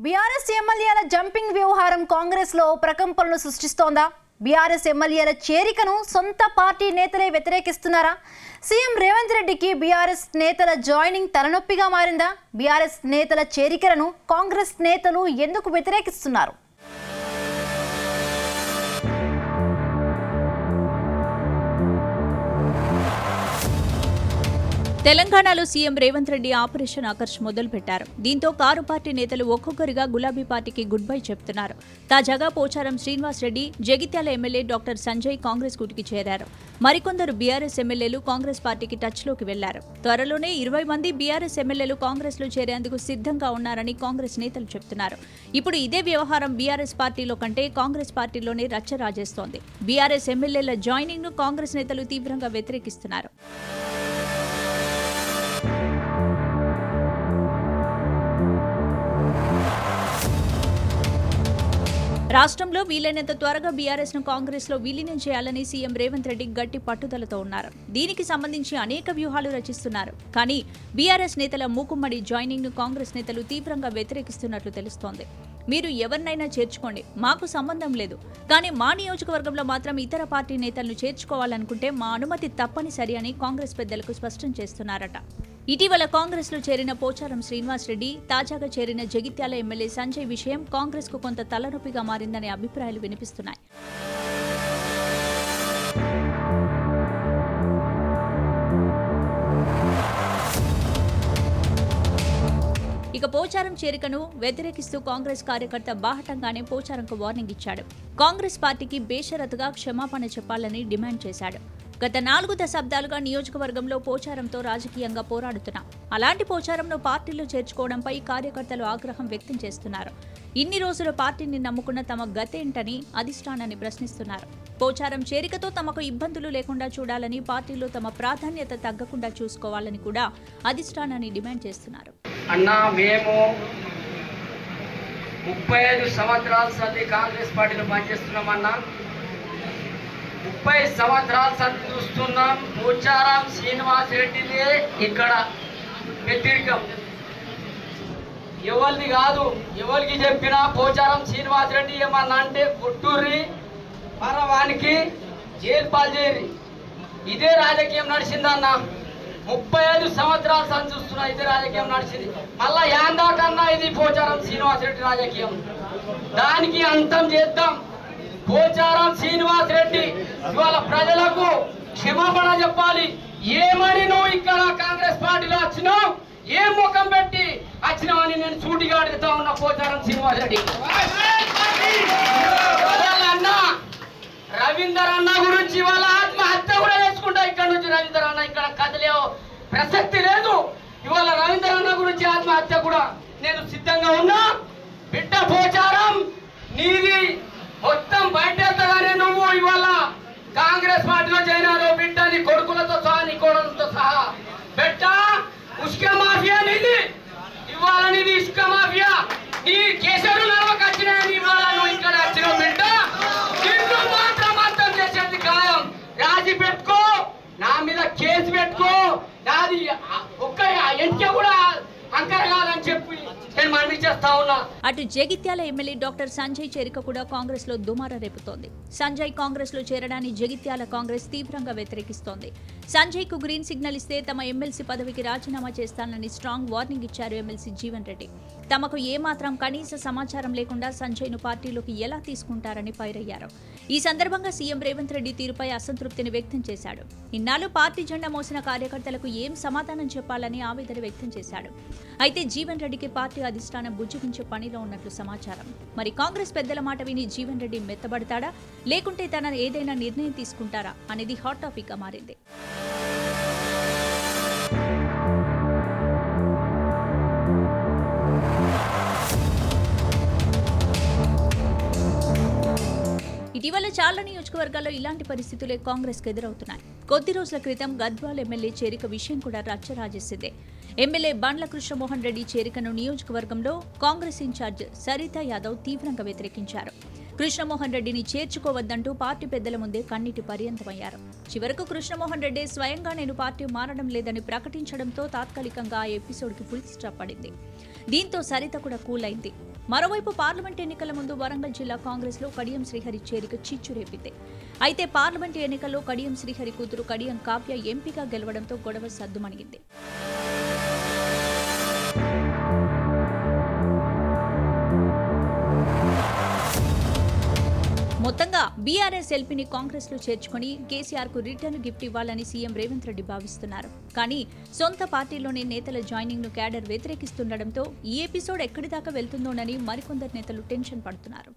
BRS ఎమ్మెల్యేల jumping వ్యవహారం కాంగ్రెస్ లో ప్రకంపనలు సృష్టిస్తోందా? బీఆర్ఎస్ ఎమ్మెల్యేల చేరికను సొంత పార్టీ నేతలే వ్యతిరేకిస్తున్నారా? సీఎం రేవంత్ రెడ్డికి బీఆర్ఎస్ నేతల జాయినింగ్ తలనొప్పిగా మారిందా? బీఆర్ఎస్ నేతల చేరికలను కాంగ్రెస్ నేతలు ఎందుకు వ్యతిరేకిస్తున్నారు? తెలంగాణలో సీఎం రేవంత్ రెడ్డి ఆపరేషన్ ఆకర్ష్ మొదలుపెట్టారు. దీంతో కారు పార్టీ నేతలు ఒక్కొక్కరిగా గులాబీ పార్టీకి గుడ్ బై చెప్తున్నారు. తాజాగా పోచారం శ్రీనివాస్ రెడ్డి, జగిత్యాల ఎమ్మెల్యే డాక్టర్ సంజయ్ కాంగ్రెస్ కూటికి చేరారు. మరికొందరు బీఆర్ఎస్ ఎమ్మెల్యేలు కాంగ్రెస్ పార్టీకి టచ్లోకి వెళ్లారు. త్వరలోనే 20 మంది బీఆర్ఎస్ ఎమ్మెల్యేలు కాంగ్రెస్ లో చేరేందుకు సిద్ధంగా ఉన్నారని కాంగ్రెస్ నేతలు చెబుతున్నారు. ఇప్పుడు ఇదే వ్యవహారం బీఆర్ఎస్ పార్టీలో కంటే కాంగ్రెస్ పార్టీలోనే రచ్చ రాజేస్తోంది. బీఆర్ఎస్ ఎమ్మెల్యేల జాయినింగ్ ను కాంగ్రెస్ నేతలు తీవ్రంగా వ్యతిరేకిస్తున్నారు. రాష్ట్రంలో వీలైనంత త్వరగా బీఆర్ఎస్ ను కాంగ్రెస్ లో విలీనం చేయాలని సీఎం రేవంత్ రెడ్డి గట్టి పట్టుదలతో ఉన్నారు. దీనికి సంబంధించి అనేక వ్యూహాలు రచిస్తున్నారు. కానీ బీఆర్ఎస్ నేతల మూకుమ్మడి జాయినింగ్ ను కాంగ్రెస్ నేతలు తీవ్రంగా వ్యతిరేకిస్తున్నట్లు తెలుస్తోంది. మీరు ఎవరినైనా చేర్చుకోండి, మాకు సంబంధం లేదు. కానీ మా నియోజకవర్గంలో మాత్రం ఇతర పార్టీ నేతలను చేర్చుకోవాలనుకుంటే మా అనుమతి తప్పనిసరి అని కాంగ్రెస్ పెద్దలకు స్పష్టం చేస్తున్నారట. ఇటీవల కాంగ్రెస్ లో చేరిన పోచారం శ్రీనివాస్ రెడ్డి, తాజాగా చేరిన జగిత్యాల ఎమ్మెల్యే సంజయ్ విషయం కాంగ్రెస్ కు కొంత తలనొప్పిగా మారిందనే అభిప్రాయాలు వినిపిస్తున్నాయి. ఇక పోచారం చేరికను వ్యతిరేకిస్తూ కాంగ్రెస్ కార్యకర్త బాహటంగానే పోచారంకు వార్నింగ్ ఇచ్చాడు. కాంగ్రెస్ పార్టీకి బేషరతుగా క్షమాపణ చెప్పాలని డిమాండ్ చేశాడు. గత 4 దశాబ్దాలుగా నియోజకవర్గంలో పోచారంతో రాజకీయంగా పోరాడుతున్నాం. అలాంటి పోచారంను పార్టీలో చేర్చుకోవడంపై కార్యకర్తలు ఆగ్రహం వ్యక్తం చేస్తున్నారు. ఇన్ని రోజులు పార్టీని నమ్ముకున్న తమ గతేంటని అధిష్టానాన్ని ప్రశ్నిస్తున్నారు. పోచారం చేరికతో తమకు ఇబ్బందులు లేకుండా చూడాలని, పార్టీలో తమ ప్రాధాన్యత తగ్గకుండా చూసుకోవాలని కూడా అధిష్టానాన్ని డిమాండ్ చేస్తున్నారు. అన్నా, మేము 35 సంవత్సరాల సంది కాంగ్రెస్ పార్టీలో పనిచేస్తున్నామన్నా. 30 సంవత్సరాల సంది చూస్తున్నాం. పోచారం శ్రీనివాస్ రెడ్డిదే ఇక్కడ వ్యతిరేకం. ఎవరిది కాదు, ఎవరికి చెప్పినా పోచారం శ్రీనివాస్ రెడ్డి ఏమన్నా అంటే కొట్టూర్రి మరవానికి జైలు పాలు చేయరి. ఇదే రాజకీయం నడిచిందన్న. 35 సంవత్సరాల సంది చూస్తున్నా ఇదే రాజకీయం నడిచింది. మళ్ళా యాందాకన్నా ఇది పోచారం శ్రీనివాస్ రెడ్డి రాజకీయం. దానికి అంతం చేద్దాం. పోచారం శ్రీనివాస్ రెడ్డి ఇవాళ ప్రజలకు క్షమాపణ చెప్పాలి. ఏమని నువ్వు ఇక్కడ కాంగ్రెస్ పార్టీలో వచ్చినావు, ఏ ముఖం పెట్టి వచ్చినావని నేను సూటిగా అడుగుతా ఉన్నా. పోచారం శ్రీనివాస్ రెడ్డి అన్న, రవీందర్ అన్న గురించి వాళ్ళ ఆత్మహత్య కూడా చేసుకుంటా. ఇక్కడ నుంచి రవీందర్ అన్న ఇక్కడ కదలే ప్రసక్తి లేదు. ఇవాళ రవీందర్ అన్న గురించి ఆత్మహత్య కూడా నేను సిద్ధంగా ఉన్నా. బిడ్డ పోచారం నీది మొత్తం బయటగానే నువ్వు ఇవాళ కాంగ్రెస్ పార్టీలో చేరినారు. బిడ్డ నీ కొడుకులతో సహా, నీ కోడలతో సహా. బిడ్డ ఉష్క మాఫియా నీది. ఇవాళ నీది ఇసుక మాఫియా. నీ కేసరు నడవకు వచ్చినాయని ఇవాళ నువ్వు ఇక్కడ వచ్చినావు. బిడ్డ నిన్ను మాత్రం అర్థం చేసేది ఖాయం. రాజీ పెట్టుకో, నా మీద కేసు పెట్టుకో. నాది ఒక్క ఎంటిక కూడా అంకర కాదని చెప్పి నేను మనవి చేస్తా ఉన్నా. అటు జగిత్యాల ఎమ్మెల్యే డాక్టర్ సంజయ్ చేరిక కూడా కాంగ్రెస్ లో దుమార రేపుతోంది. సంజయ్ కాంగ్రెస్ లో చేరడాన్ని జగిత్యాల కాంగ్రెస్ తీవ్రంగా వ్యతిరేకిస్తోంది. సంజయ్ కు గ్రీన్ సిగ్నల్ ఇస్తే తమ ఎమ్మెల్సీ పదవికి రాజీనామా చేస్తానని స్ట్రాంగ్ వార్నింగ్ ఇచ్చారు ఎమ్మెల్సీ జీవన్ రెడ్డి. తమకు ఏమాత్రం కనీస సమాచారం లేకుండా సంజయ్ ను పార్టీలోకి ఎలా తీసుకుంటారని ఫైరయ్యారు. ఈ సందర్భంగా సీఎం రేవంత్ రెడ్డి తీరుపై అసంతృప్తిని వ్యక్తం చేశాడు. ఇన్నాళ్ళు పార్టీ జెండా మోసిన కార్యకర్తలకు ఏం సమాధానం చెప్పాలని ఆవేదన వ్యక్తం చేశాడు. అయితే జీవన్ రెడ్డికి పార్టీ అధిష్టానం బుజ్జగించే పనిలో ఉన్నట్లు సమాచారం. మరి కాంగ్రెస్ పెద్దల మాట విని జీవన్ రెడ్డి మెత్తబడతాడా, లేకుంటే తన ఏదైనా నిర్ణయం తీసుకుంటారా అనేది హాట్ టాపిక్ గా మారింది. ఇటీవల చాలా నియోజకవర్గాల్లో ఇలాంటి పరిస్థితులే కాంగ్రెస్ కు ఎదురవుతున్నాయి. కొద్ది రోజుల క్రితం గద్వాల్ ఎమ్మెల్యే చేరిక విషయం కూడా రచ్చ రాజేసిందే. ఎమ్మెల్యే బండ్ల కృష్ణమోహన్ రెడ్డి చేరికను నియోజకవర్గంలో కాంగ్రెస్ ఇన్ఛార్జ్ సరితా యాదవ్ తీవ్రంగా వ్యతిరేకించారు. కృష్ణమోహన్ రెడ్డిని చేర్చుకోవద్దంటూ పార్టీ పెద్దల ముందే కన్నీటి పర్యంతమయ్యారు. చివరకు కృష్ణమోహన్ రెడ్డి స్వయంగా నేను పార్టీ మారడం లేదని ప్రకటించడంతో తాత్కాలికంగా ఆ ఎపిసోడ్కి ఫుల్ స్టాప్ పడింది. దీంతో సరిత కూడా కూల్ అయింది. మరోవైపు పార్లమెంట్ ఎన్నికల ముందు వరంగల్ జిల్లా కాంగ్రెస్ లో కడియం శ్రీహరి చేరిక చిచ్చు రేపింది. అయితే పార్లమెంట్ ఎన్నికల్లో కడియం శ్రీహరి కూతురు కడియం కావ్య ఎంపీగా గెలవడంతో గొడవ సద్దుమణిగింది. మొత్తంగా బీఆర్ఎస్ ఎల్పీని కాంగ్రెస్ లో చేర్చుకుని కేసీఆర్ కు రిటర్న్ గిఫ్ట్ ఇవ్వాలని సీఎం రేవంత్ రెడ్డి భావిస్తున్నారు. కానీ సొంత పార్టీలోని నేతల జాయినింగ్ ను క్యాడర్ వ్యతిరేకిస్తుండటంతో ఈ ఎపిసోడ్ ఎక్కడి దాకా వెళ్తుందోనని మరికొందరు నేతలు టెన్షన్ పడుతున్నారు.